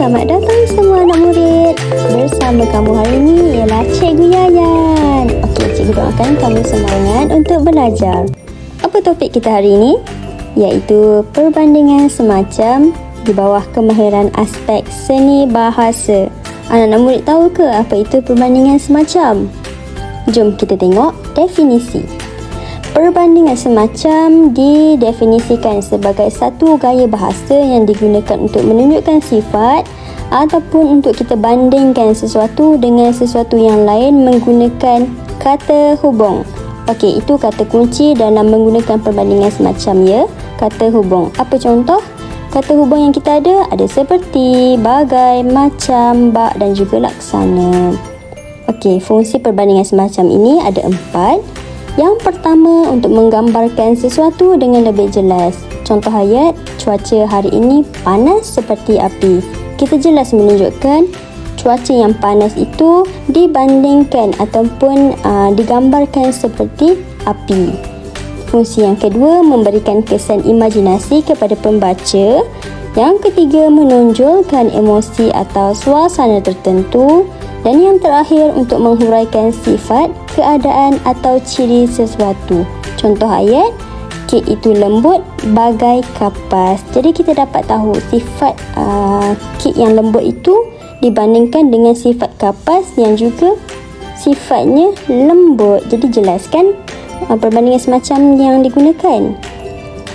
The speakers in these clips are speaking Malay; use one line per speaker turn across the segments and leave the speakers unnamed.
selamat datang semua anak murid. Bersama kamu hari ini ialah Cikgu Yayan. Okey, Cikgu doakan kamu semangat untuk belajar. Apa topik kita hari ini? Iaitu perbandingan semacam di bawah kemahiran aspek seni bahasa. Anak-anak murid tahu ke apa itu perbandingan semacam? Jom kita tengok definisi. Perbandingan semacam didefinisikan sebagai satu gaya bahasa yang digunakan untuk menunjukkan sifat ataupun untuk kita bandingkan sesuatu dengan sesuatu yang lain menggunakan kata hubung. Okey, itu kata kunci dalam menggunakan perbandingan semacam ya, kata hubung. Apa contoh? Kata hubung yang kita ada seperti, bagai, macam, bak dan juga laksana. Okey, fungsi perbandingan semacam ini ada 4. Yang pertama, untuk menggambarkan sesuatu dengan lebih jelas. Contoh ayat, cuaca hari ini panas seperti api. Kita jelas menunjukkan cuaca yang panas itu dibandingkan ataupun digambarkan seperti api. Fungsi yang kedua, memberikan kesan imajinasi kepada pembaca. Yang ketiga, menonjolkan emosi atau suasana tertentu. Dan yang terakhir, untuk menghuraikan sifat, keadaan atau ciri sesuatu. Contoh ayat, kek itu lembut bagai kapas. Jadi kita dapat tahu sifat kek yang lembut itu dibandingkan dengan sifat kapas yang juga sifatnya lembut. Jadi jelaskan perbandingan semacam yang digunakan.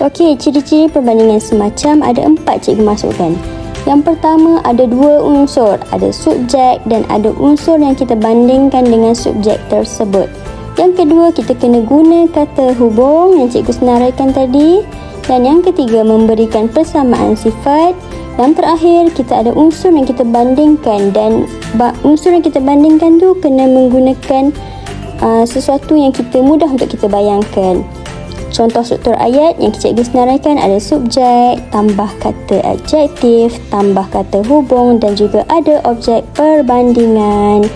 Okey, ciri-ciri perbandingan semacam ada 4 cikgu masukkan. Yang pertama, ada 2 unsur, ada subjek dan ada unsur yang kita bandingkan dengan subjek tersebut. Yang kedua, kita kena guna kata hubung yang cikgu senaraikan tadi. Dan yang ketiga, memberikan persamaan sifat. Yang terakhir, kita ada unsur yang kita bandingkan, dan unsur yang kita bandingkan tu kena menggunakan sesuatu yang kita mudah untuk kita bayangkan. Contoh struktur ayat yang cikgu senaraikan ada subjek, tambah kata adjektif, tambah kata hubung dan juga ada objek perbandingan.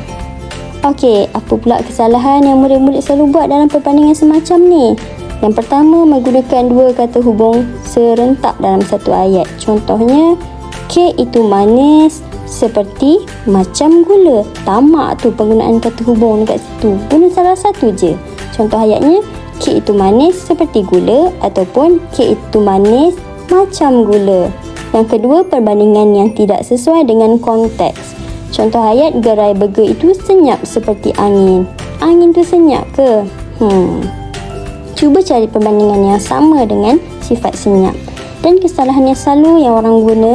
Okey, apa pula kesalahan yang murid-murid selalu buat dalam perbandingan semacam ni? Yang pertama, menggunakan 2 kata hubung serentak dalam satu ayat. Contohnya, kek itu manis seperti macam gula. Tamak tu penggunaan kata hubung dekat situ. Guna salah satu je. Contoh ayatnya, kek itu manis seperti gula ataupun kek itu manis macam gula. Yang kedua, perbandingan yang tidak sesuai dengan konteks. Contoh ayat, gerai burger itu senyap seperti angin. Angin tu senyap ke? Cuba cari perbandingan yang sama dengan sifat senyap. Dan kesalahan yang selalu yang orang guna.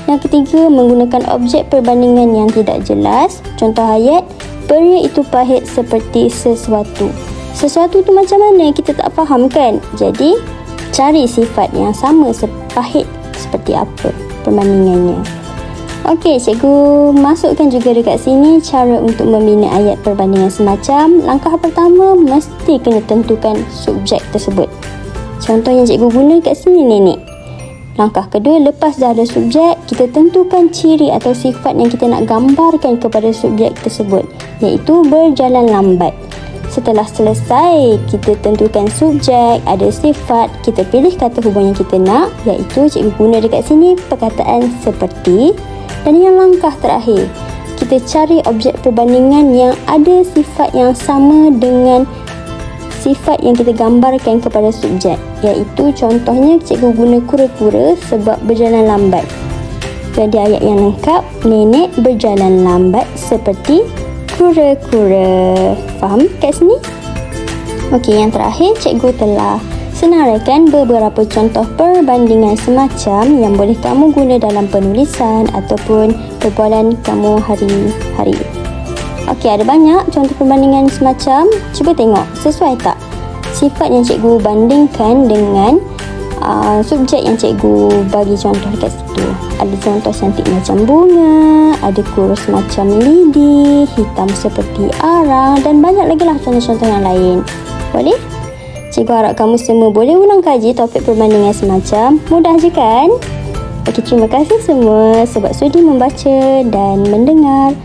Yang ketiga, menggunakan objek perbandingan yang tidak jelas. Contoh ayat, pria itu pahit seperti sesuatu. Sesuatu tu macam mana? Kita tak faham kan? Jadi, cari sifat yang sama pahit seperti apa perbandingannya. Okey, cikgu masukkan juga dekat sini cara untuk membina ayat perbandingan semacam. Langkah pertama, mesti kena tentukan subjek tersebut. Contoh yang cikgu guna kat sini nenek. Langkah kedua, lepas dah ada subjek, kita tentukan ciri atau sifat yang kita nak gambarkan kepada subjek tersebut, iaitu berjalan lambat. Setelah selesai, kita tentukan subjek, ada sifat, kita pilih kata hubung yang kita nak, iaitu cikgu guna dekat sini perkataan seperti. Dan yang langkah terakhir, kita cari objek perbandingan yang ada sifat yang sama dengan sifat yang kita gambarkan kepada subjek, iaitu contohnya cikgu guna kura-kura sebab berjalan lambat. Jadi ayat yang lengkap, nenek berjalan lambat seperti kura-kura. Faham kat sini? Okey, yang terakhir, cikgu telah senaraikan beberapa contoh perbandingan semacam yang boleh kamu guna dalam penulisan ataupun perbualan kamu hari-hari. Okey, ada banyak contoh perbandingan semacam. Cuba tengok, sesuai tak sifat yang cikgu bandingkan dengan subjek yang cikgu bagi contoh dekat situ. Ada contoh cantik macam bunga, ada kurus macam lidi, hitam seperti arang dan banyak lagi lah contoh-contoh yang lain. Boleh? Cikgu harap kamu semua boleh ulang kaji topik perbandingan semacam. Mudah je kan? Okey, terima kasih semua sebab sudi membaca dan mendengar.